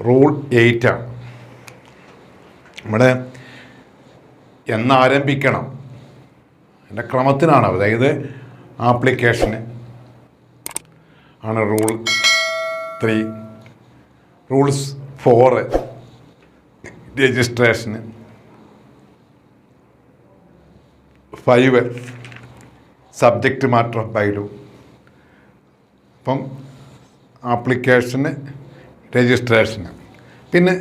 Rule 8 ആണ്. നമ്മുടെ എന്നാരംഭിക്കണം എൻ്റെ ക്രമത്തിനാണ്. അതായത് ആപ്ലിക്കേഷന് ആണ് rule 3, rules 4 registration, 5 subject matter of bylaw. അപ്പം ആപ്ലിക്കേഷന്, രജിസ്ട്രേഷന്, പിന്നെ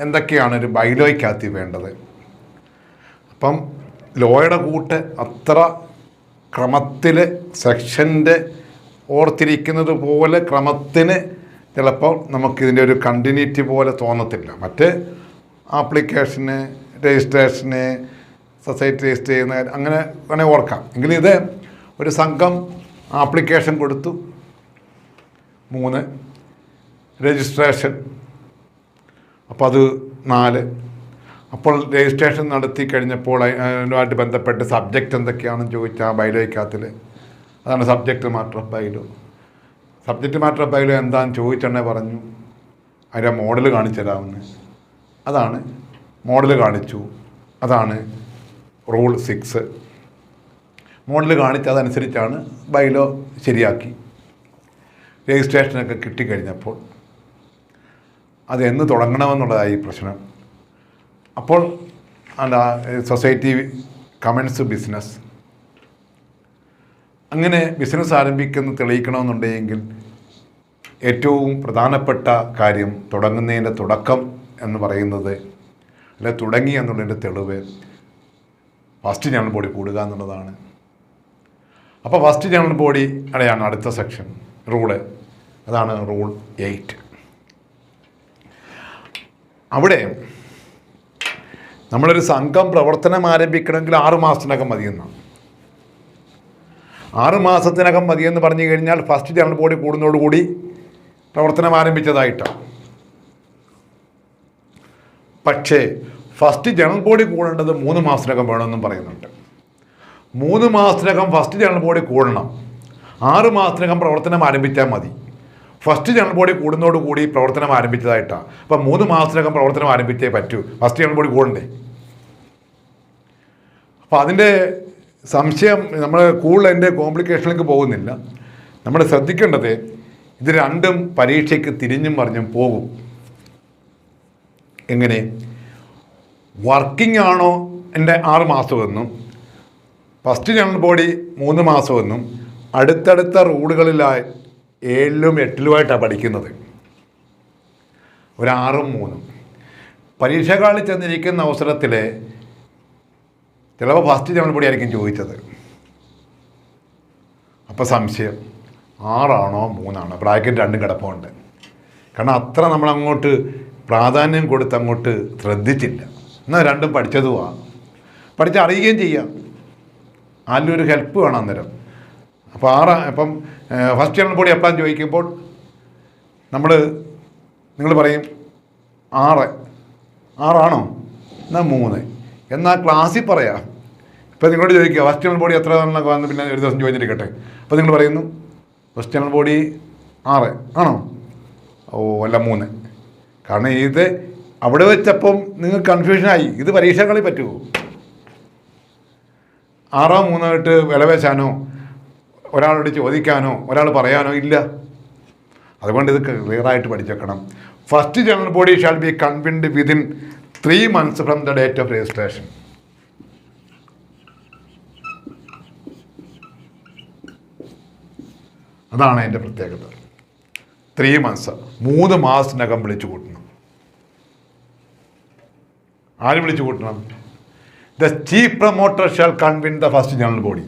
എന്തൊക്കെയാണ് ഒരു ബൈലോയ്ക്കകത്ത് വേണ്ടത്. അപ്പം ലോയുടെ കൂട്ട് അത്ര ക്രമത്തിൽ സെക്ഷൻ്റെ ഓർത്തിരിക്കുന്നത് പോലെ ക്രമത്തിന് ചിലപ്പോൾ നമുക്കിതിൻ്റെ ഒരു കണ്ടിന്യൂറ്റി പോലെ തോന്നത്തില്ല. മറ്റ് ആപ്ലിക്കേഷന്, രജിസ്ട്രേഷന്, സൊസൈറ്റി രജിസ്റ്റർ ചെയ്യുന്ന അങ്ങനെ വേണേൽ ഓർക്കാം. എങ്കിലും ഇത് ഒരു സംഘം ആപ്ലിക്കേഷൻ കൊടുത്തു, 3 രജിസ്ട്രേഷൻ, അപ്പോൾ അത് 4. അപ്പോൾ രജിസ്ട്രേഷൻ നടത്തി കഴിഞ്ഞപ്പോൾ അതിനുമായിട്ട് ബന്ധപ്പെട്ട് സബ്ജക്റ്റ് എന്തൊക്കെയാണെന്ന് ചോദിച്ചാൽ ബൈലോയ്ക്കകത്തിൽ അതാണ് subject matter of bylaw. Subject matter of bylaw എന്താണെന്ന് ചോദിച്ചെന്നെ പറഞ്ഞു അതിൻ്റെ മോഡൽ കാണിച്ചു തരാമെന്ന്. അതാണ് മോഡൽ കാണിച്ചു. അതാണ് റൂൾ 6. മോഡൽ കാണിച്ച് അതനുസരിച്ചാണ് ബൈലോ ശരിയാക്കി. രജിസ്ട്രേഷനൊക്കെ കിട്ടിക്കഴിഞ്ഞപ്പോൾ അത് എന്ന് തുടങ്ങണമെന്നുള്ളതായി പ്രശ്നം. അപ്പോൾ സൊസൈറ്റി കമൻസ് ബിസിനസ്. അങ്ങനെ ബിസിനസ് ആരംഭിക്കുന്ന തെളിയിക്കണമെന്നുണ്ടെങ്കിൽ ഏറ്റവും പ്രധാനപ്പെട്ട കാര്യം തുടങ്ങുന്നതിൻ്റെ തുടക്കം എന്ന് പറയുന്നത്, അല്ലെ തുടങ്ങി എന്നുള്ളതിൻ്റെ തെളിവ് ഫസ്റ്റ് ജനറൽ ബോഡി കൂടുക എന്നുള്ളതാണ്. അപ്പോൾ ഫസ്റ്റ് ജനറൽ ബോഡി അവിടെയാണ് അടുത്ത സെക്ഷൻ റൂള്. അതാണ് റൂൾ 8. അവിടെ നമ്മളൊരു സംഘം പ്രവർത്തനം ആരംഭിക്കണമെങ്കിൽ 6 മാസത്തിനകം മതിയെന്നാണ്. 6 മാസത്തിനകം മതിയെന്ന് പറഞ്ഞു കഴിഞ്ഞാൽ ഫസ്റ്റ് ജനറൽ ബോഡി കൂടുന്നതോടുകൂടി പ്രവർത്തനം ആരംഭിച്ചതായിട്ടാണ്. പക്ഷേ ഫസ്റ്റ് ജനറൽ ബോഡി കൂടേണ്ടത് 3 മാസത്തിനകം വേണമെന്നും പറയുന്നുണ്ട്. 3 മാസത്തിനകം ഫസ്റ്റ് ജനറൽ ബോഡി കൂടണം. 6 മാസത്തിനകം പ്രവർത്തനം ആരംഭിച്ചാൽ മതി. ഫസ്റ്റ് ജനറൽ ബോഡി കൂടുന്നതോടുകൂടി പ്രവർത്തനം ആരംഭിച്ചതായിട്ടാണ്. അപ്പം 3 മാസത്തിനകം പ്രവർത്തനം ആരംഭിച്ചേ പറ്റൂ. ഫസ്റ്റ് ജനറൽ ബോഡി കൂടണ്ടേ? അപ്പോൾ അതിൻ്റെ സംശയം നമ്മൾ കൂടുതൽ അതിൻ്റെ കോംപ്ലിക്കേഷനിലേക്ക് പോകുന്നില്ല. നമ്മൾ ശ്രദ്ധിക്കേണ്ടത് ഇത് രണ്ടും പരീക്ഷയ്ക്ക് തിരിഞ്ഞും പറഞ്ഞും പോകും. എങ്ങനെ? വർക്കിംഗ് ആണോ എൻ്റെ 6 മാസമെന്നും ഫസ്റ്റ് ജനറൽ ബോഡി 3 മാസമെന്നും അടുത്തടുത്ത റൂളുകളിലായി 7ലും 8ലുമായിട്ടാണ് പഠിക്കുന്നത്. ഒരു 6ഉം 3ഉം പരീക്ഷകളിൽ ചെന്നിരിക്കുന്ന അവസരത്തിൽ ചിലപ്പോൾ ഫസ്റ്റ് ജനറൽ ബോഡി ആയിരിക്കും ചോദിച്ചത്. അപ്പോൾ സംശയം 6ആണോ 3ആണോ? ബ്രാക്കറ്റ് 2 കിടപ്പുണ്ട്. കാരണം അത്ര നമ്മളങ്ങോട്ട് പ്രാധാന്യം കൊടുത്ത് അങ്ങോട്ട് ശ്രദ്ധിച്ചില്ല. എന്നാൽ 2ഉം പഠിച്ചതുമാണ്. പഠിച്ചറിയുകയും ചെയ്യാം. ആദ്യം ഒരു ഹെൽപ്പ് വേണം അന്നേരം. അപ്പോൾ ഇപ്പം ഫസ്റ്റ് ജനറൽ ബോഡി എപ്പോഴാന്ന് ചോദിക്കുമ്പോൾ നിങ്ങൾ പറയും 6ആണോ? എന്നാൽ 3. എന്നാൽ ക്ലാസ്സിൽ പറയാം. ഇപ്പം നിങ്ങളോട് ചോദിക്കുക ഫസ്റ്റ് ജനറൽ ബോഡി എത്ര എന്നൊക്കെ വന്ന് പിന്നെ ഒരു ദിവസം ചോദിച്ചിരിക്കട്ടെ. അപ്പോൾ നിങ്ങൾ പറയുന്നു ഫസ്റ്റ് ജനറൽ ബോഡി 6 ആണോ? ഓ അല്ല 3. കാരണം ഇത് അവിടെ വെച്ചപ്പം നിങ്ങൾക്ക് കൺഫ്യൂഷനായി. ഇത് പരീക്ഷകളിൽ പറ്റുമോ? 6ഓ 3ഓ ആയിട്ട് വില വെച്ചാനോ ഒരാളോട് ചോദിക്കാനോ ഒരാൾ പറയാനോ ഇല്ല. അതുകൊണ്ട് ഇത് ക്ലിയറായിട്ട് പഠിച്ചേക്കണം. First general body shall be convened within 3 months from the date of registration. അതാണ് അതിൻ്റെ പ്രത്യേകത. 3 months 3 മാസത്തിനകം വിളിച്ചു കൂട്ടണം. ആര് വിളിച്ചു കൂട്ടണം? The chief promoter shall convene the first general body.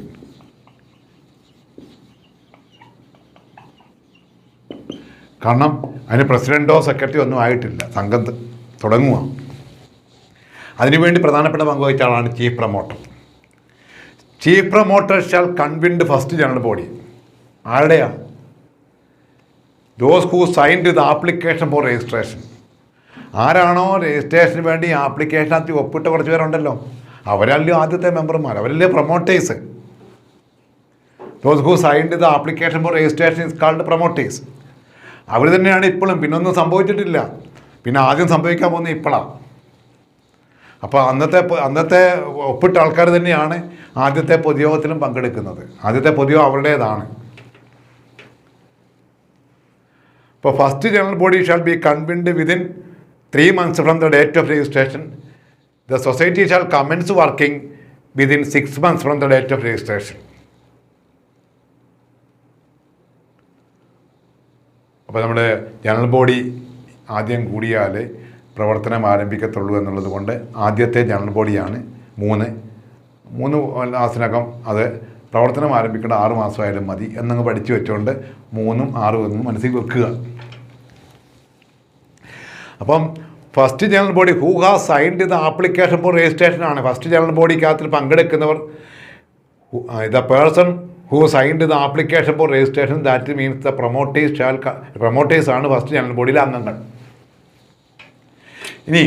കാരണം അതിന് പ്രസിഡൻറ്റോ സെക്രട്ടറിയോ ഒന്നും ആയിട്ടില്ല. സംഘം തുടങ്ങുക. അതിനുവേണ്ടി പ്രധാനപ്പെട്ട പങ്കുവഹിച്ച ആളാണ് chief promoter. Chief promoter shall convene the first general body. ആരുടെയാ? Those who signed the application for registration. ആരാണോ രജിസ്ട്രേഷന് വേണ്ടി ആപ്ലിക്കേഷനകത്ത് ഒപ്പിട്ട കുറച്ച് പേരുണ്ടല്ലോ, അവരല്ലേ ആദ്യത്തെ മെമ്പർമാർ, അവരല്ലേ promoters. Those who signed the application for registration is called promoters. അവർ തന്നെയാണ് ഇപ്പോഴും. പിന്നൊന്നും സംഭവിച്ചിട്ടില്ല. പിന്നെ ആദ്യം സംഭവിക്കാൻ പോകുന്നത് ഇപ്പോഴാണ്. അപ്പോൾ അന്നത്തെ ഒപ്പിട്ട ആൾക്കാർ തന്നെയാണ് ആദ്യത്തെ പൊതുയോഗത്തിലും പങ്കെടുക്കുന്നത്. ആദ്യത്തെ പൊതുയോഗം അവരുടേതാണ്. ഇപ്പോൾ first general body shall be convened within 3 months from the date of registration. The society shall comments working within 6 months from the date of registration. അപ്പോൾ നമ്മുടെ ജനറൽ ബോഡി ആദ്യം കൂടിയാൽ പ്രവർത്തനം ആരംഭിക്കത്തുള്ളൂ എന്നുള്ളത് കൊണ്ട് ആദ്യത്തെ ജനറൽ ബോഡിയാണ് 3 മാസത്തിനകം അത് പ്രവർത്തനം ആരംഭിക്കേണ്ട 6 മാസമായാലും മതി എന്നങ്ങ് പഠിച്ചു വെച്ചുകൊണ്ട് 3ഉം 6ഉം എന്നും മനസ്സിൽ വെക്കുക. അപ്പം first general body who has signed the application for രജിസ്ട്രേഷനാണ്. ഫസ്റ്റ് ജനറൽ ബോഡിക്കകത്തിൽ പങ്കെടുക്കുന്നവർ the person who signed the application for registration, that means the promoters ആണ് ഫസ്റ്റ് ജനറൽ ബോഡിയിലെ അംഗങ്ങൾ. ഇനി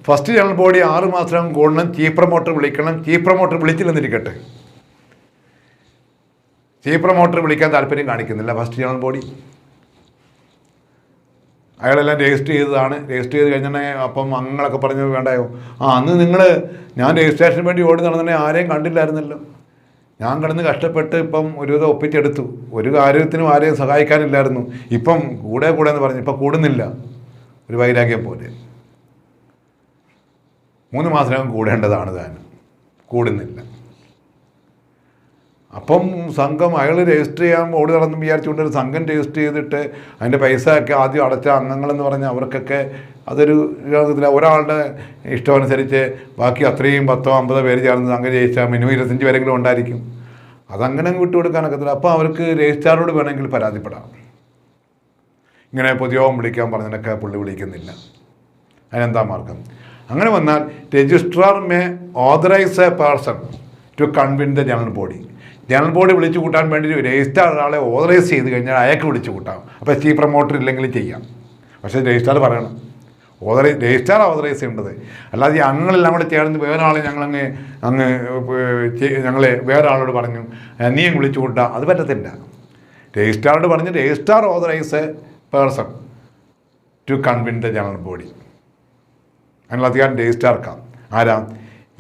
ഫസ്റ്റ് ജനറൽ ബോഡി 6 മാസം കൂടണം, ചീഫ് പ്രൊമോട്ടർ വിളിക്കണം. ചീഫ് പ്രൊമോട്ടർ വിളിച്ചില്ലെന്നിരിക്കട്ടെ, ചീഫ് പ്രൊമോട്ടർ വിളിക്കാൻ താല്പര്യം കാണിക്കുന്നില്ല ഫസ്റ്റ് ജനറൽ ബോഡി. അയാളെല്ലാം രജിസ്റ്റർ ചെയ്തതാണ്. രജിസ്റ്റർ ചെയ്ത് കഴിഞ്ഞിട്ടുണ്ടെങ്കിൽ അപ്പം അംഗങ്ങളൊക്കെ പറഞ്ഞു വേണ്ടായോ, അന്ന് ഞാൻ രജിസ്ട്രേഷന് വേണ്ടി ഓടി നടന്നെ ആരെയും കണ്ടില്ലായിരുന്നല്ലോ, ഞാൻ കിടന്ന് കഷ്ടപ്പെട്ട് ഇപ്പം ഒരു ഇത് ഒപ്പിച്ചെടുത്തു, ഒരു കാര്യത്തിനും ആരെയും സഹായിക്കാനില്ലായിരുന്നു, ഇപ്പം കൂടെ എന്ന് പറഞ്ഞു, ഇപ്പം കൂടുന്നില്ല, ഒരു വൈരാഗ്യം പോലെ. 3 മാസത്തിനകം കൂടേണ്ടതാണ് താൻ, കൂടുന്നില്ല. അപ്പം സംഘം അയാൾ രജിസ്റ്റർ ചെയ്യാൻ ഓടി നടന്ന് വിചാരിച്ചുകൊണ്ട് ഒരു സംഘം രജിസ്റ്റർ ചെയ്തിട്ട് അതിൻ്റെ പൈസ ഒക്കെ ആദ്യം അടച്ച അംഗങ്ങളെന്ന് പറഞ്ഞാൽ അവർക്കൊക്കെ അതൊരു ഒരാളുടെ ഇഷ്ടമനുസരിച്ച് ബാക്കി അത്രയും 10-50 പേര് ചേർന്ന് സംഘം ജയിച്ചാൽ മിനിമം 25 പേരെങ്കിലും ഉണ്ടായിരിക്കും. അതങ്ങനെ വിട്ടുകൊടുക്കാനൊക്കത്തില്ല. അപ്പോൾ അവർക്ക് രജിസ്ട്രാറോട് വേണമെങ്കിൽ പരാതിപ്പെടാം. ഇങ്ങനെ പൊതുയോഗം വിളിക്കാൻ പറഞ്ഞതിനൊക്കെ പുള്ളി വിളിക്കുന്നില്ല, അതിനെന്താ മാർഗം? അങ്ങനെ വന്നാൽ registrar may authorise a person to convene the general body. General body വിളിച്ചു കൂട്ടാൻ വേണ്ടി രജിസ്ട്രാർ ഒരാളെ ഓതറൈസ് ചെയ്ത് കഴിഞ്ഞാൽ അയാൾക്ക് വിളിച്ചു കൂട്ടാം. അപ്പോൾ ചീഫ് പ്രൊമോട്ടർ ഇല്ലെങ്കിലും ചെയ്യാം. പക്ഷേ രജിസ്ട്രാർ പറയണം, രജിസ്ട്രാർ ഓതറൈസ് ചെയ്യേണ്ടത്. അല്ലാതെ ഈ അംഗങ്ങളെല്ലാം കൂടെ ചേർന്ന് വേറെ ആളെ ഞങ്ങളെ വേറെ ആളോട് പറഞ്ഞു നീയും വിളിച്ചു കൂട്ടാം, അത് പറ്റത്തില്ല. രജിസ്ട്രാറോട് പറഞ്ഞ് registrar authorise a person to convene the general body. അതിനുള്ള അധികാരം രജിസ്ട്രാർക്കാം. ആരാ?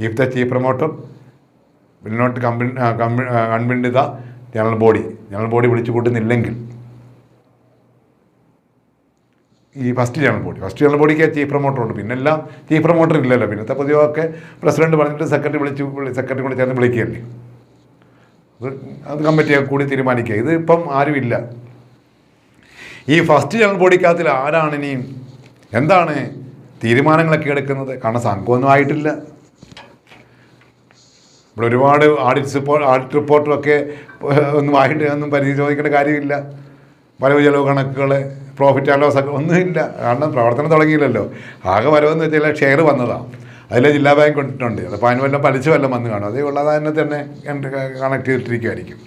If the chief promoter will not convene the general body. General body വിളിച്ചു കൂട്ടുന്നില്ലെങ്കിൽ ഈ ഫസ്റ്റ് ജനറൽ ബോഡിക്ക് ചീഫ് പ്രൊമോട്ടർ ഉണ്ട്. പിന്നെ എല്ലാം ചീഫ് പ്രൊമോട്ടർ ഇല്ലല്ലോ. പിന്നത്തെ പൊതുവൊക്കെ പ്രസിഡന്റ് പറഞ്ഞിട്ട് സെക്രട്ടറി കൂടി ചേർന്ന് വിളിക്കുകയല്ലേ. അത് കമ്മിറ്റിയൊക്കെ കൂടി തീരുമാനിക്കുക. ഇത് ഇപ്പം ആരുമില്ല. ഈ ഫസ്റ്റ് ജനറൽ ബോഡിക്കകത്തിൽ ആരാണ് ഇനിയും എന്താണ് തീരുമാനങ്ങളൊക്കെ എടുക്കുന്നത്? കാരണം സംഘമൊന്നും ആയിട്ടില്ല. ഇവിടെ ഒരുപാട് ആഡിറ്റ് റിപ്പോർട്ടൊക്കെ ഒന്നും പരിശോധിക്കേണ്ട കാര്യമില്ല. വരവ് ചെലവ് കണക്കുകൾ, പ്രോഫിറ്റ് ആൻഡ് ലോസ് ഒക്കെ ഒന്നുമില്ല. കാരണം പ്രവർത്തനം തുടങ്ങിയില്ലല്ലോ. ആകെ വരവെന്ന് വെച്ചാൽ ഷെയർ വന്നതാണ്, അതിലെ ജില്ലാ ബാങ്ക് കൊണ്ടിട്ടുണ്ട്. അപ്പോൾ അതിന് വല്ലതും പലിശ വല്ലതും വന്ന് കാണും. അതേ ഉള്ളത് തന്നെ കണക്ട് ചെയ്തിട്ടിരിക്കുമായിരിക്കും.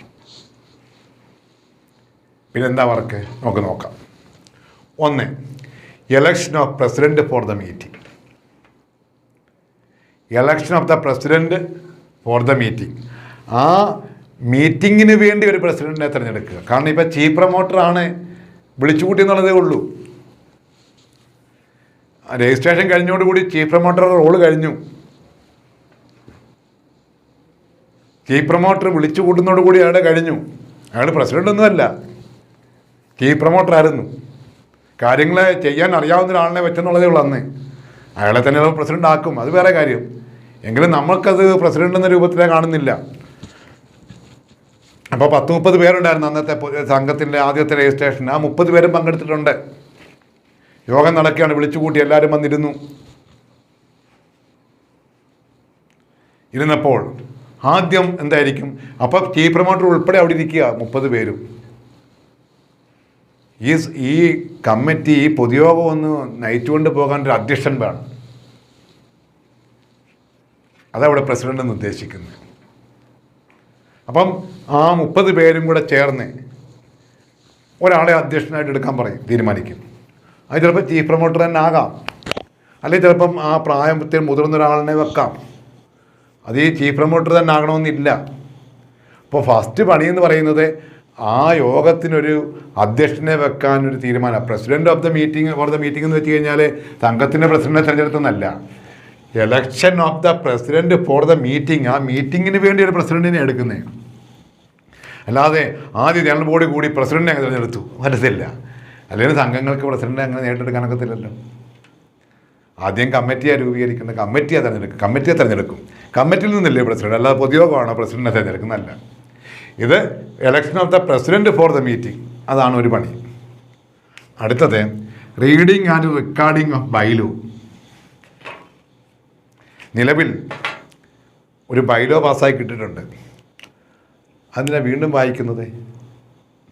പിന്നെന്താ വർക്ക് നമുക്ക് നോക്കാം. 1. Election of president for the meeting. Election of the president for the meeting. ആ മീറ്റിങ്ങിന് വേണ്ടി ഒരു പ്രസിഡന്റിനെ തിരഞ്ഞെടുക്കുക. കാരണം ഇപ്പം ചീഫ് പ്രൊമോട്ടറാണ് വിളിച്ചുകൂട്ടി എന്നുള്ളതേ ഉള്ളൂ. രജിസ്ട്രേഷൻ കഴിഞ്ഞോടുകൂടി ചീഫ് പ്രൊമോട്ടറുടെ റോള് കഴിഞ്ഞു. ചീഫ് പ്രൊമോട്ടർ വിളിച്ചു കൂട്ടുന്നതോടുകൂടി അയാളുടെ കഴിഞ്ഞു. അയാൾ പ്രസിഡന്റ് ഒന്നുമല്ല, ചീഫ് പ്രൊമോട്ടറായിരുന്നു. കാര്യങ്ങൾ ചെയ്യാൻ അറിയാവുന്ന ഒരാളിനെ പറ്റുന്നുള്ളതേ ഉള്ളൂ. അന്ന് അയാളെ തന്നെ പ്രസിഡന്റ് ആക്കും, അത് വേറെ കാര്യം. എങ്കിലും നമ്മൾക്കത് പ്രസിഡന്റ് എന്ന രൂപത്തിലേ കാണുന്നില്ല. അപ്പോൾ 10-30 പേരുണ്ടായിരുന്നു അന്നത്തെ സംഘത്തിൻ്റെ ആദ്യത്തെ രജിസ്ട്രേഷൻ. ആ 30 പേരും പങ്കെടുത്തിട്ടുണ്ട്. യോഗം നടക്കുകയാണ്, വിളിച്ചുകൂട്ടി എല്ലാവരും വന്നിരുന്നു. ഇരുന്നപ്പോൾ ആദ്യം എന്തായിരിക്കും? അപ്പോൾ ചീഫ് പ്രൊമോട്ടർ ഉൾപ്പെടെ അവിടെ ഇരിക്കുക 30 പേരും. ഈ കമ്മിറ്റി ഈ പൊതുയോഗം ഒന്ന് നയിച്ചുകൊണ്ട് പോകാൻ ഒരു അധ്യക്ഷൻ വേണം. അതവിടെ പ്രസിഡന്റ് എന്ന് ഉദ്ദേശിക്കുന്നത്. അപ്പം ആ 30 പേരും കൂടെ ചേർന്ന് ഒരാളെ അധ്യക്ഷനായിട്ട് എടുക്കാൻ പറയും, തീരുമാനിക്കും. അത് ചിലപ്പോൾ ചീഫ് പ്രൊമോട്ടർ തന്നെ ആകാം, അല്ലെങ്കിൽ ചിലപ്പം ആ പ്രായത്തിൽ മുതിർന്ന ഒരാളിനെ വെക്കാം. അത് ഈ ചീഫ് പ്രൊമോട്ടർ തന്നെ ആകണമെന്നില്ല. അപ്പോൾ ഫസ്റ്റ് പണി എന്ന് പറയുന്നത് ആ യോഗത്തിനൊരു അധ്യക്ഷനെ വെക്കാൻ ഒരു തീരുമാനം, president of the meeting for the meeting എന്ന് വെച്ച് കഴിഞ്ഞാൽ സംഘത്തിൻ്റെ പ്രസിഡന്റിനെ തിരഞ്ഞെടുത്തെന്നല്ല, election of the president for the meeting, ആ മീറ്റിങ്ങിന് വേണ്ടി ഒരു പ്രസിഡന്റിനെ എടുക്കുന്നത്. അല്ലാതെ ആദ്യ ജനറൽ ബോഡി കൂടി പ്രസിഡന്റിനെ അങ്ങ് തിരഞ്ഞെടുത്തു മനസ്സില്ല. അല്ലെങ്കിൽ സംഘങ്ങൾക്ക് പ്രസിഡന്റിനെ അങ്ങനെ നേരിട്ടെടുക്കാനൊക്കത്തില്ലല്ലോ. ആദ്യം കമ്മിറ്റിയാണ് രൂപീകരിക്കുന്നത്, കമ്മിറ്റിയെ തിരഞ്ഞെടുക്കും. കമ്മിറ്റിയിൽ നിന്നല്ലേ പ്രസിഡന്റ്, അല്ലാതെ പൊതുയോഗമാണോ പ്രസിഡന്റിനെ തിരഞ്ഞെടുക്കുന്നതല്ല. ഇത് election of the president for the meeting, അതാണ് ഒരു പണി. അടുത്തത് reading and recording of bylaw. നിലവിൽ ഒരു ബൈലോ പാസ്സായി കിട്ടിയിട്ടുണ്ട്. അതിനെ വീണ്ടും വായിക്കുന്നത്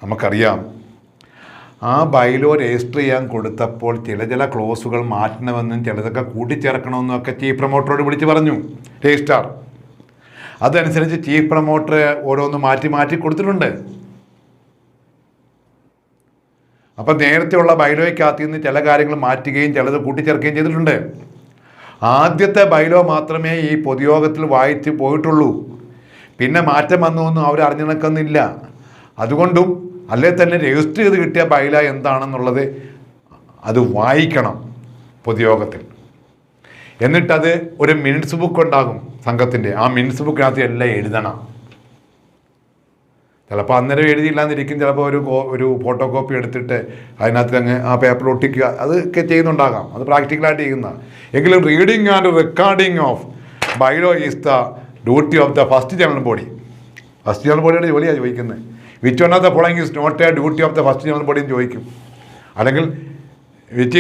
നമുക്കറിയാം. ആ ബൈലോ രജിസ്റ്റർ ചെയ്യാൻ കൊടുത്തപ്പോൾ ചില ക്ലോസുകൾ മാറ്റണമെന്നും ചിലതൊക്കെ കൂട്ടിച്ചേർക്കണമെന്നും ഒക്കെ ചീഫ് പ്രൊമോട്ടറോട് വിളിച്ച് പറഞ്ഞു രജിസ്ട്രാർ. അതനുസരിച്ച് ചീഫ് പ്രൊമോട്ടർ ഓരോന്ന് മാറ്റി കൊടുത്തിട്ടുണ്ട്. അപ്പം നേരത്തെയുള്ള ബൈലോയ്ക്കകത്ത് നിന്ന് ചില കാര്യങ്ങൾ മാറ്റുകയും ചിലത് കൂട്ടിച്ചേർക്കുകയും ചെയ്തിട്ടുണ്ട്. ആദ്യത്തെ ബൈലോ മാത്രമേ ഈ പൊതുയോഗത്തിൽ വായിച്ച് പോയിട്ടുള്ളൂ. പിന്നെ മാറ്റം വന്നുവെന്നും അവർ അറിഞ്ഞു നിൽക്കുന്നില്ല. അതുകൊണ്ടും അല്ലേ തന്നെ രജിസ്റ്റർ ചെയ്ത് കിട്ടിയ ബൈല എന്താണെന്നുള്ളത് അത് വായിക്കണം പൊതുയോഗത്തിൽ. എന്നിട്ടത് ഒരു മിനിറ്റ്സ് ബുക്ക് ഉണ്ടാകും സംഘത്തിൻ്റെ. ആ മിനിറ്റ്സ് ബുക്കിനകത്ത് എല്ലാം എഴുതണം. ചിലപ്പോൾ അന്നേരം എഴുതിയില്ലാന്നിരിക്കും, ചിലപ്പോൾ ഒരു ഫോട്ടോ കോപ്പി എടുത്തിട്ട് അതിനകത്ത് അങ്ങ് ആ പേപ്പർ ഒട്ടിക്കുക, അതൊക്കെ ചെയ്യുന്നുണ്ടാകാം. അത് പ്രാക്ടിക്കലായിട്ട് ചെയ്യുന്ന. എങ്കിലും reading and recording of bylaw is the duty of the first general body. First general ബോഡിയുടെ ജോലിയാണ് ചോദിക്കുന്നത്. Which one of the following is not a duty of the first general body എന്ന് ചോദിക്കും. അല്ലെങ്കിൽ which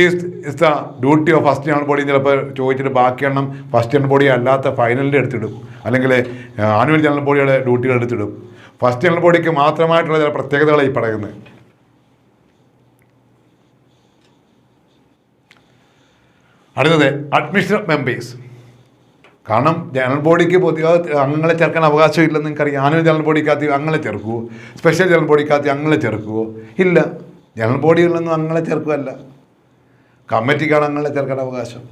is the duty of first general body ചിലപ്പോൾ ചോദിച്ചിട്ട് ബാക്കിയെണ്ണം first general body അല്ലാത്ത ഫൈനലിൻ്റെ എടുത്തിടും, അല്ലെങ്കിൽ ആനുവൽ ജനറൽ ബോഡിയുടെ ഡ്യൂട്ടികൾ എടുത്തിടും. ഫസ്റ്റ് ജനറൽ ബോഡിക്ക് മാത്രമായിട്ടുള്ള ചില പ്രത്യേകതകളാണ് ഈ പറയുന്നത്. അടുത്തത് അഡ്മിഷൻ ഓഫ് മെമ്പേഴ്സ്. കാരണം ജനറൽ ബോഡിക്ക് പൊതുവെ അംഗങ്ങളെ ചേർക്കാൻ അവകാശമില്ലെന്ന് നിങ്ങൾക്കറിയാം. ആനുവൽ ജനറൽ ബോഡിക്കകത്ത് അംഗങ്ങളെ ചേർക്കുമോ? സ്പെഷ്യൽ ജനറൽ ബോഡിക്കകത്ത് അംഗങ്ങളെ ചേർക്കുമോ? ഇല്ല. ജനറൽ ബോഡികളിലൊന്നും അംഗങ്ങളെ ചേർക്കുകയല്ല, കമ്മിറ്റിക്കാണ് അംഗങ്ങളെ ചേർക്കാൻ അവകാശം.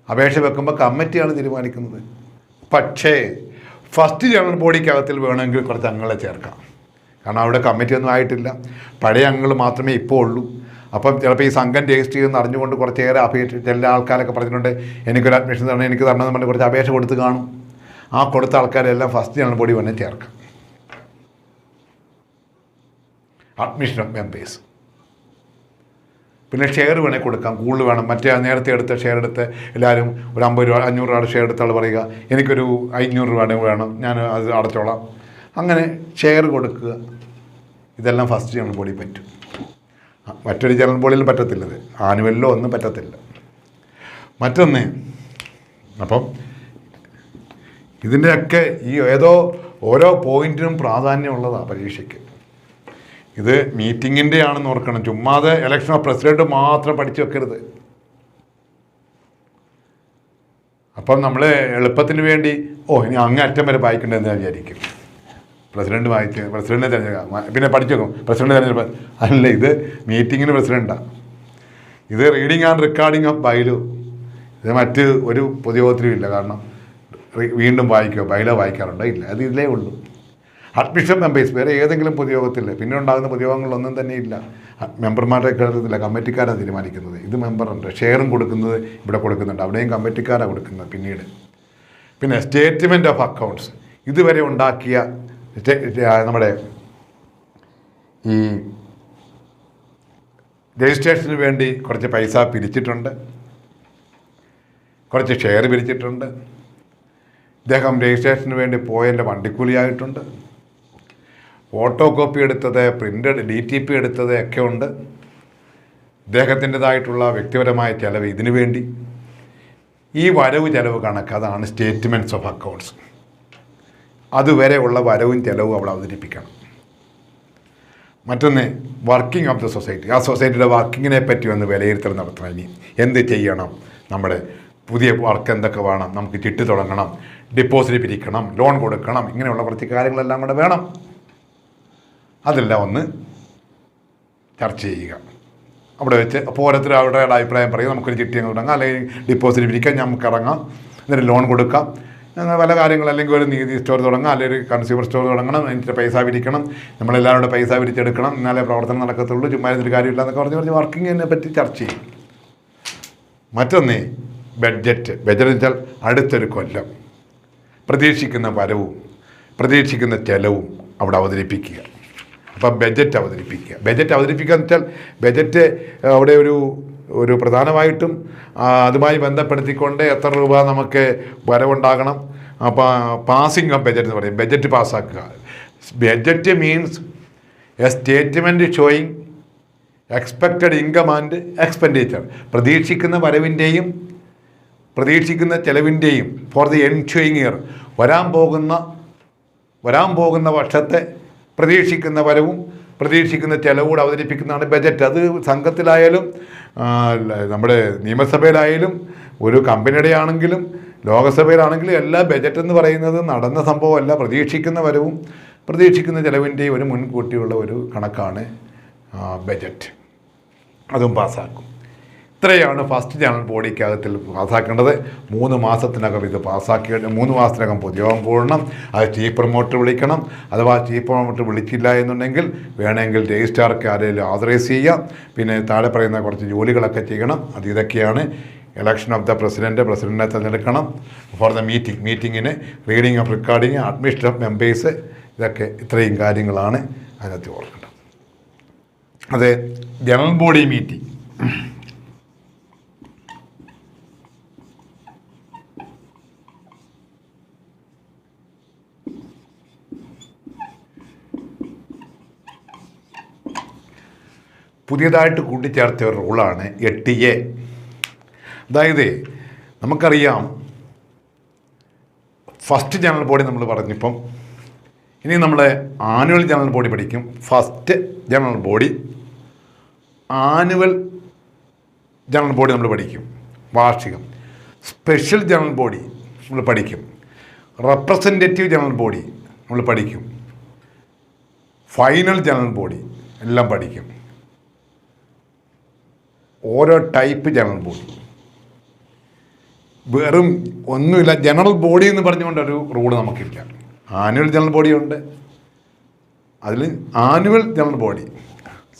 അപേക്ഷ വെക്കുമ്പോൾ കമ്മിറ്റിയാണ് തീരുമാനിക്കുന്നത്. പക്ഷേ ഫസ്റ്റ് ജനറൽ ബോഡിക്കകത്തിൽ വേണമെങ്കിൽ കുറച്ച് അംഗങ്ങളെ ചേർക്കാം. കാരണം അവിടെ കമ്മിറ്റിയൊന്നും ആയിട്ടില്ല, പഴയ അംഗങ്ങൾ മാത്രമേ ഇപ്പോൾ ഉള്ളൂ. അപ്പം ചിലപ്പോൾ ഈ സംഘം രജിസ്റ്റർ ചെയ്യുമെന്ന് അറിഞ്ഞുകൊണ്ട് കുറച്ചേറെ അപേക്ഷിച്ച് എല്ലാ ആൾക്കാരൊക്കെ പറഞ്ഞിട്ടുണ്ട് എനിക്കൊരു അഡ്മിഷൻ തരണം, എനിക്ക് തരണമെന്ന് പറഞ്ഞ് കുറച്ച് അപേക്ഷ കൊടുത്ത് കാണും. ആ കൊടുത്ത ആൾക്കാരെല്ലാം ഫസ്റ്റ് ജനറൽ ബോഡി വന്ന് ചേർക്കാം. Admission of members. പിന്നെ ഷെയർ വേണേൽ കൊടുക്കാം, കൂടുതൽ വേണം. മറ്റേ നേരത്തെ എടുത്ത ഷെയർ എടുത്ത് എല്ലാവരും ഒരു 50 രൂപ 500 രൂപയുടെ ഷെയർ എടുത്താൽ പറയുക എനിക്കൊരു 500 രൂപയുടെ വേണം, ഞാൻ അത് അടച്ചോളാം. അങ്ങനെ ഷെയർ കൊടുക്കുക. ഇതെല്ലാം ഫസ്റ്റ് ജനറൽ ബോഡി പറ്റും. മറ്റൊരു ജനറൽ ബോഡിയിൽ പറ്റത്തില്ലത്, ആനുവലിലോ ഒന്നും പറ്റത്തില്ല. മറ്റൊന്ന്, അപ്പം ഇതിൻ്റെയൊക്കെ ഈ ഓരോ പോയിന്റിനും പ്രാധാന്യമുള്ളതാണ് പരീക്ഷയ്ക്ക്. ഇത് മീറ്റിങ്ങിൻ്റെ ആണെന്ന് ഓർക്കണം. ചുമ്മാതെ ഇലക്ഷൻ ഓഫ് പ്രസിഡന്റ് മാത്രം പഠിച്ചു വെക്കരുത്. അപ്പം നമ്മൾ എളുപ്പത്തിന് വേണ്ടി ഇനി അങ്ങേ അറ്റം വരെ വായിക്കേണ്ടതെന്ന് വിചാരിക്കും. പ്രസിഡന്റ് വായിച്ച് പ്രസിഡന്റിനെ തിരഞ്ഞെടുക്കാം, പിന്നെ പഠിച്ചു വെക്കും പ്രസിഡന്റ് തിരഞ്ഞെടുപ്പ്. അല്ല, ഇത് മീറ്റിങ്ങിന് പ്രസിഡന്റാണ്. ഇത് reading and recording of bylaw. ഇത് മറ്റ് ഒരു പൊതുയോഗത്തിലും ഇല്ല. കാരണം വീണ്ടും വായിക്കുമോ, ബൈലോ വായിക്കാറുണ്ടോ? ഇല്ല, അത് ഇതിലേ ഉള്ളൂ. അഡ്മിഷൻ മെമ്പേഴ്സ് വേറെ ഏതെങ്കിലും പൊതുയോഗത്തില്ല. പിന്നെ ഉണ്ടാകുന്ന പൊതുയോഗങ്ങളിലൊന്നും തന്നെ ഇല്ല. മെമ്പർമാരുടെ കാര്യത്തില്ല, കമ്മിറ്റിക്കാരാണ് തീരുമാനിക്കുന്നത്. ഇത് മെമ്പറുണ്ട്. ഷെയറും കൊടുക്കുന്നത് ഇവിടെ കൊടുക്കുന്നുണ്ട്, അവിടെയും കമ്മിറ്റിക്കാരാണ് കൊടുക്കുന്നത് പിന്നീട്. പിന്നെ സ്റ്റേറ്റ്മെൻറ്റ് ഓഫ് അക്കൗണ്ട്സ്. ഇതുവരെ ഉണ്ടാക്കിയ നമ്മുടെ ഈ രജിസ്ട്രേഷന് വേണ്ടി കുറച്ച് പൈസ പിരിച്ചിട്ടുണ്ട്, കുറച്ച് ഷെയർ പിരിച്ചിട്ടുണ്ട്. ഇദ്ദേഹം രജിസ്ട്രേഷന് വേണ്ടി പോയതിൻ്റെ വണ്ടിക്കൂലിയായിട്ടുണ്ട്. ഫോട്ടോ കോപ്പി എടുത്തത്, പ്രിൻ്റഡ് DTP എടുത്തത് ഒക്കെ ഉണ്ട്. ഇദ്ദേഹത്തിൻ്റെതായിട്ടുള്ള വ്യക്തിപരമായ ചിലവ് ഇതിനു വേണ്ടി. ഈ വരവ് ചിലവ് കണക്ക്, അതാണ് സ്റ്റേറ്റ്മെൻറ്റ്സ് ഓഫ് അക്കൗണ്ട്സ്. അതുവരെയുള്ള വരവും ചിലവും അവിടെ അവതരിപ്പിക്കണം. മറ്റൊന്ന് വർക്കിംഗ് ഓഫ് ദ സൊസൈറ്റി. ആ സൊസൈറ്റിയുടെ വർക്കിങ്ങിനെ പറ്റി ഒന്ന് വിലയിരുത്തൽ നടത്തണം. ഇനി എന്ത് ചെയ്യണം, നമ്മുടെ പുതിയ വർക്ക് എന്തൊക്കെ വേണം, നമുക്ക് ചിട്ടി തുടങ്ങണം, ഡിപ്പോസിറ്റ് പിരിക്കണം, ലോൺ കൊടുക്കണം, ഇങ്ങനെയുള്ള കുറച്ച് കാര്യങ്ങളെല്ലാം കൂടെ വേണം. അതെല്ലാം ഒന്ന് ചർച്ച ചെയ്യുക അവിടെ വെച്ച്. അപ്പോൾ ഓരോരുത്തർ അവരുടെ അഭിപ്രായം പറയും. നമുക്കൊരു ചിട്ടി അങ്ങ് തുടങ്ങാം, അല്ലെങ്കിൽ ഡിപ്പോസിറ്റ് പിരിക്കാം, നമുക്ക് ഇറങ്ങാം, എന്നിട്ട് ലോൺ കൊടുക്കാം. പല കാര്യങ്ങൾ, അല്ലെങ്കിൽ ഒരു നീതി സ്റ്റോർ തുടങ്ങാം, അല്ലെങ്കിൽ ഒരു കൺസ്യൂമർ സ്റ്റോർ തുടങ്ങണം, എന്നിട്ട് പൈസ വിരിക്കണം, നമ്മളെല്ലാവരും പൈസ വിരിച്ചെടുക്കണം, എന്നാലേ പ്രവർത്തനം നടക്കത്തുള്ളൂ, ചുമ്മാ ഒരു കാര്യമില്ല എന്നൊക്കെ പറഞ്ഞ് വർക്കിങ്ങിനെ പറ്റി ചർച്ച ചെയ്യും. മറ്റൊന്ന് ബഡ്ജറ്റ് എന്ന് വെച്ചാൽ അടുത്തൊരു കൊല്ലം പ്രതീക്ഷിക്കുന്ന വരവും പ്രതീക്ഷിക്കുന്ന ചെലവും അവിടെ അവതരിപ്പിക്കുക. അപ്പം ബഡ്ജറ്റ് അവതരിപ്പിക്കുക എന്ന് വെച്ചാൽ ബഡ്ജറ്റ് അവിടെ ഒരു പ്രധാനമായിട്ടും അതുമായി ബന്ധപ്പെടുത്തിക്കൊണ്ട് എത്ര രൂപ നമുക്ക് വരവുണ്ടാകണം, അപ്പോൾ പാസിംഗ് ഓഫ് ബഡ്ജറ്റ് എന്ന് പറയും, ബഡ്ജറ്റ് പാസ്സാക്കുക. Budget means a statement showing expected income and expenditure, പ്രതീക്ഷിക്കുന്ന വരവിൻ്റെയും പ്രതീക്ഷിക്കുന്ന ചെലവിൻ്റെയും ഫോർ ദി എൻഷോയിങ് ഇയർ, വരാൻ പോകുന്ന വർഷത്തെ പ്രതീക്ഷിക്കുന്ന വരവും പ്രതീക്ഷിക്കുന്ന ചെലവും കൂടെ അവതരിപ്പിക്കുന്നതാണ് ബജറ്റ്. അത് സംഘത്തിലായാലും നമ്മുടെ നിയമസഭയിലായാലും ഒരു കമ്പനിയുടെ ആണെങ്കിലും ലോകസഭയിലാണെങ്കിലും എല്ലാ ബജറ്റ് എന്ന് പറയുന്നത് നടന്ന സംഭവമല്ല, പ്രതീക്ഷിക്കുന്ന വരവും പ്രതീക്ഷിക്കുന്ന ചെലവിൻ്റെയും ഒരു മുൻകൂട്ടിയുള്ള ഒരു കണക്കാണ് ബജറ്റ്. അതും പാസ്സാക്കും. ഇത്രയാണ് ഫസ്റ്റ് ജനറൽ ബോഡിക്കകത്തിൽ പാസ്സാക്കേണ്ടത്. 3 മാസത്തിനകം ഇത് പാസ്സാക്കി 3 മാസത്തിനകം പൊതുയോഗം കൂടണം. അത് ചീഫ് പ്രൊമോട്ടർ വിളിക്കണം. അഥവാ ചീഫ് പ്രൊമോട്ടർ വിളിച്ചില്ല എന്നുണ്ടെങ്കിൽ വേണമെങ്കിൽ രജിസ്ട്രാർക്ക് ആരെങ്കിലും ഓതറൈസ് ചെയ്യാം. പിന്നെ താഴെ പറയുന്ന കുറച്ച് ജോലികളൊക്കെ ചെയ്യണം. ഇതൊക്കെയാണ് ഇലക്ഷൻ ഓഫ് ദ പ്രസിഡൻറ്റിനെ തിരഞ്ഞെടുക്കണം. ഫോർ ദ മീറ്റിങ്ങിന് reading of recording, admission of members, ഇതൊക്കെ ഇത്രയും കാര്യങ്ങളാണ് അതിനകത്ത് ഓർക്കേണ്ടത്. അത് ജനറൽ ബോഡി മീറ്റിംഗ്. പുതിയതായിട്ട് കൂട്ടിച്ചേർത്ത ഒരു റൂളാണ് 8A. അതായത് നമുക്കറിയാം ഫസ്റ്റ് ജനറൽ ബോഡി നമ്മൾ പറഞ്ഞിപ്പം, ഇനി നമ്മൾ ആനുവൽ ജനറൽ ബോഡി പഠിക്കും. First general body, annual general body നമ്മൾ പഠിക്കും, വാർഷികം. സ്പെഷ്യൽ ജനറൽ ബോഡി നമ്മൾ പഠിക്കും. റെപ്രസെൻറ്റേറ്റീവ് ജനറൽ ബോഡി നമ്മൾ പഠിക്കും. ഫൈനൽ ജനറൽ ബോഡി എല്ലാം പഠിക്കും. ഓരോ ടൈപ്പ് ജനറൽ ബോഡി, വെറും ഒന്നുമില്ല. ജനറൽ ബോഡി എന്ന് പറഞ്ഞുകൊണ്ടൊരു റൂള് നമുക്കില്ല. ആനുവൽ ജനറൽ ബോഡിയുണ്ട്, അതിൽ annual general body,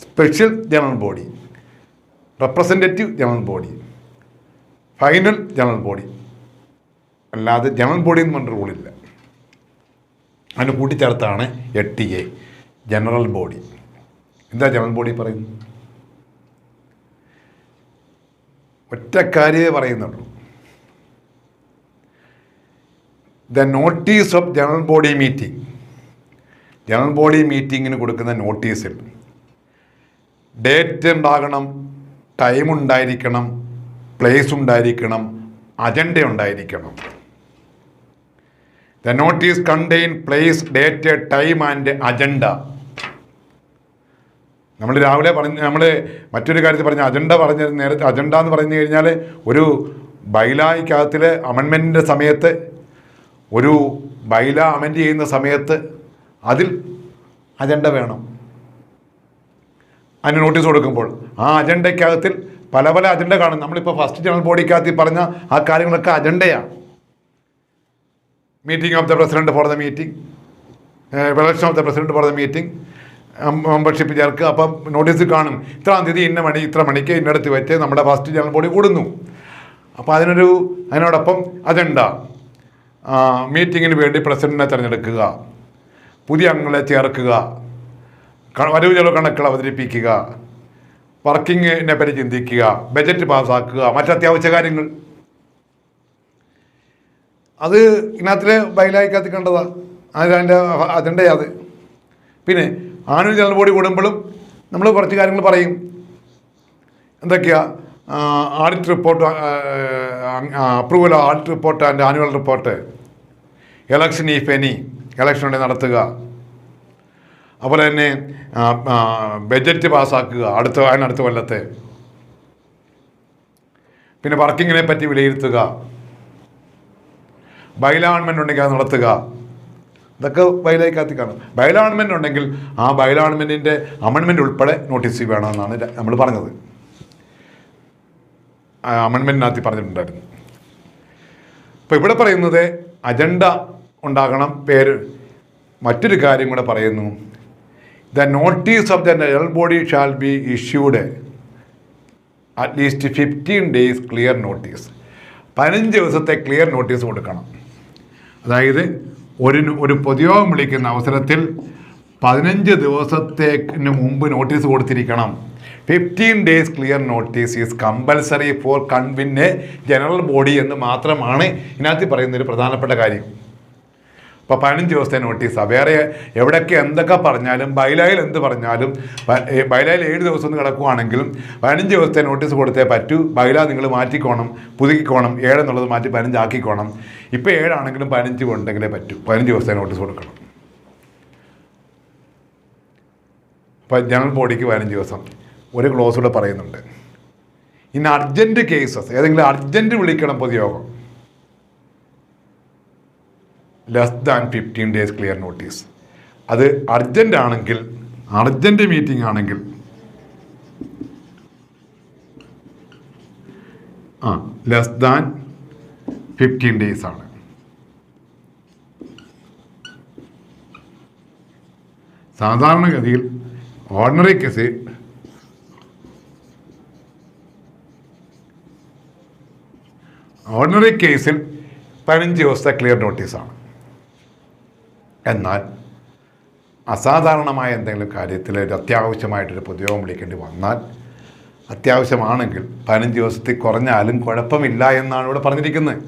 special general body, representative general body, final general body. അല്ലാതെ ജനറൽ ബോഡി എന്ന് പറഞ്ഞ റൂളില്ല. അതിന് കൂട്ടിച്ചേർത്താണ് 8A ജനറൽ ബോഡി. എന്താ ജനറൽ ബോഡി പറയുന്നത്? ഒറ്റ കാര്യമേ പറയുന്നുള്ളൂ. The notice of general body meeting, general body മീറ്റിങ്ങിന് കൊടുക്കുന്ന നോട്ടീസിൽ ഡേറ്റ് ഉണ്ടാകണം, ടൈം ഉണ്ടായിരിക്കണം, പ്ലേസ് ഉണ്ടായിരിക്കണം, അജണ്ട ഉണ്ടായിരിക്കണം. The notice contain place, date, time and agenda. നമ്മൾ രാവിലെ നമ്മൾ മറ്റൊരു കാര്യത്തിൽ പറഞ്ഞ അജണ്ട നേരത്തെ അജണ്ട എന്ന് പറഞ്ഞു കഴിഞ്ഞാൽ ഒരു ബൈലായ്ക്കകത്തിലെ അമെൻമെൻറ്റിൻ്റെ സമയത്ത്, ഒരു ബൈല അമെൻഡ് ചെയ്യുന്ന സമയത്ത് അതിൽ അജണ്ട വേണം. അതിന് നോട്ടീസ് കൊടുക്കുമ്പോൾ ആ അജണ്ടയ്ക്കകത്തിൽ പല പല അജണ്ട കാണും. നമ്മളിപ്പോൾ ഫസ്റ്റ് ജനറൽ ബോഡിക്കകത്തിൽ പറഞ്ഞ ആ കാര്യങ്ങളൊക്കെ അജണ്ടയാണ്. Meeting of the president for the meeting, election of the president for the meeting, membership ചേർക്കുക. അപ്പം നോട്ടീസിൽ കാണും ഇത്രാം തീയതി ഇത്ര മണിക്ക് ഇന്നടത്ത് വെച്ച് നമ്മുടെ ഫസ്റ്റ് ജനറൽ ബോഡി കൂടുന്നു. അപ്പോൾ അതിനോടൊപ്പം അജണ്ട, മീറ്റിങ്ങിന് വേണ്ടി പ്രസിഡന്റിനെ തിരഞ്ഞെടുക്കുക, പുതിയ അംഗങ്ങളെ ചേർക്കുക, വരവ് ചെലവ് കണക്കുകൾ അവതരിപ്പിക്കുക, വർക്കിങ്ങിനെ പറ്റി ചിന്തിക്കുക, ബജറ്റ് പാസ്സാക്കുക, മറ്റത്യാവശ്യ കാര്യങ്ങൾ. അത് ഇതിനകത്തിലെ ബൈലായിക്കകത്ത് കണ്ടതാണ്. അതിൻ്റെ അജണ്ടയാണ് അത്. പിന്നെ ആനുവൽ ജനറൽ ബോഡി കൂടുമ്പോഴും നമ്മൾ കുറച്ച് കാര്യങ്ങൾ പറയും. എന്തൊക്കെയാ? Adit report, approval adit report and annual report, election if any, election ഉണ്ടെങ്കിൽ നടത്തുക, അതുപോലെ തന്നെ ബജറ്റ് പാസ്സാക്കുക അതിനടുത്ത കൊല്ലത്തെ, പിന്നെ വർക്കിങ്ങിനെ പറ്റി വിലയിരുത്തുക, ബൈലാൺമെൻ്റ് ഉണ്ടെങ്കിൽ അത് നടത്തുക. ഇതൊക്കെ ബൈലായ്ക്കകത്ത് കാണും. ബൈലാൺമെൻ്റ് ഉണ്ടെങ്കിൽ ആ ബൈലാൺമെൻറ്റിൻ്റെ അമെൻമെൻറ്റ് ഉൾപ്പെടെ നോട്ടീസ് വേണമെന്നാണ് നമ്മൾ പറഞ്ഞത്. അമെൻമെൻറ്റിനകത്ത് പറഞ്ഞിട്ടുണ്ടായിരുന്നു. അപ്പോൾ ഇവിടെ പറയുന്നത് അജണ്ട ഉണ്ടാകണം. മറ്റൊരു കാര്യം കൂടെ പറയുന്നു, the notice of the general body shall be issued at least 15 days clear notice. 15 ദിവസത്തെ ക്ലിയർ നോട്ടീസ് കൊടുക്കണം. അതായത് ഒരു പൊതുയോഗം വിളിക്കുന്ന അവസരത്തിൽ 15 ദിവസത്തേക്ക് മുമ്പ് നോട്ടീസ് കൊടുത്തിരിക്കണം. 15 days clear notice is compulsory for convene a general body എന്ന് മാത്രമാണ് ഇതിനകത്ത് പറയുന്നൊരു പ്രധാനപ്പെട്ട കാര്യം. അപ്പോൾ 15 ദിവസത്തെ നോട്ടീസാണ്. വേറെ എവിടെയൊക്കെ എന്തൊക്കെ പറഞ്ഞാലും ബൈലായിൽ എന്ത് പറഞ്ഞാലും, ബൈലായിൽ 7 ദിവസം ഒന്ന് കിടക്കുവാണെങ്കിലും 15 ദിവസത്തെ നോട്ടീസ് കൊടുത്തേ പറ്റൂ. ബൈല നിങ്ങൾ മാറ്റിക്കോണം, പുതുക്കിക്കോണം. 7 എന്നുള്ളത് മാറ്റി 15 ആക്കിക്കോണം. ഇപ്പോൾ 7 ആണെങ്കിലും 15 ഉണ്ടെങ്കിലേ പറ്റൂ. 15 ദിവസത്തെ നോട്ടീസ് കൊടുക്കണം. അപ്പോൾ ജനറൽ ബോഡിക്ക് 15 ദിവസം. ഒരു ക്ലോസ് കൂടെ പറയുന്നുണ്ട്, ഇൻ അർജൻറ്റ് കേസസ്, ഏതെങ്കിലും അർജൻറ്റ് വിളിക്കണം പൊതുയോഗം, less than 15 days clear notice. അത് അർജൻ്റ് ആണെങ്കിൽ, അർജൻറ്റ് മീറ്റിംഗ് ആണെങ്കിൽ ലെസ് ദാൻ 15 days ആണ്. സാധാരണഗതിയിൽ ഓർഡിനറി കേസിൽ ഓർഡിനറി കേസിൽ 15 ദിവസത്തെ ക്ലിയർ നോട്ടീസാണ്. എന്നാൽ അസാധാരണമായ എന്തെങ്കിലും കാര്യത്തിൽ ഒരു അത്യാവശ്യമായിട്ടൊരു പൊതുയോഗം വിളിക്കേണ്ടി വന്നാൽ, അത്യാവശ്യമാണെങ്കിൽ 15 ദിവസത്തിൽ കുറഞ്ഞാലും കുഴപ്പമില്ല എന്നാണ് ഇവിടെ പറഞ്ഞിരിക്കുന്നത്.